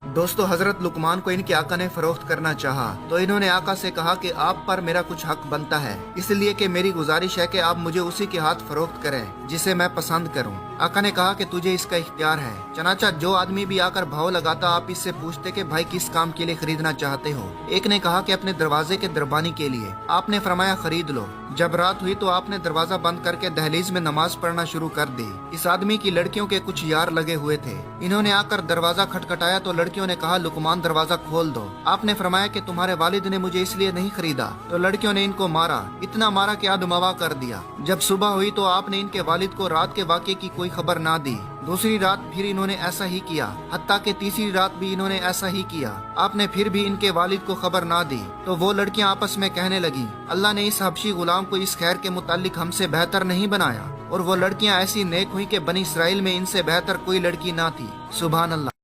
दोस्तों, हजरत लुकमान को इनके आका ने फरोख्त करना चाहा तो इन्होंने आका से कहा कि आप पर मेरा कुछ हक बनता है, इसलिए कि मेरी गुजारिश है कि आप मुझे उसी के हाथ फरोख्त करें जिसे मैं पसंद करूं। आका ने कहा कि तुझे इसका इख्तियार है। चनाचा जो आदमी भी आकर भाव लगाता, आप इससे पूछते कि भाई किस काम के लिए खरीदना चाहते हो। एक ने कहा कि अपने दरवाजे के दरबानी के लिए। आपने फरमाया खरीद लो। जब रात हुई तो आपने दरवाजा बंद करके दहलीज में नमाज पढ़ना शुरू कर दी। इस आदमी की लड़कियों के कुछ यार लगे हुए थे। इन्होंने आकर दरवाजा खटखटाया तो लड़कियों ने कहा लुकमान दरवाजा खोल दो। आपने फरमाया कि तुम्हारे वालिद ने मुझे इसलिए नहीं खरीदा। तो लड़कियों ने इनको मारा, इतना मारा कि आदमवा कर दिया। जब सुबह हुई तो आपने इनके वालिद को रात के वाक़े की कोई खबर ना दी। दूसरी रात फिर इन्होंने ऐसा ही किया, हत्ता कि तीसरी रात भी इन्होंने ऐसा ही किया। आपने फिर भी इनके वालिद को खबर ना दी। तो वो लड़कियां आपस में कहने लगी, अल्लाह ने इस हबशी गुलाम को इस खैर के मुतालिक हमसे बेहतर नहीं बनाया। और वो लड़कियां ऐसी नेक हुई कि बनी इसराइल में इनसे बेहतर कोई लड़की ना थी। सुभान अल्लाह।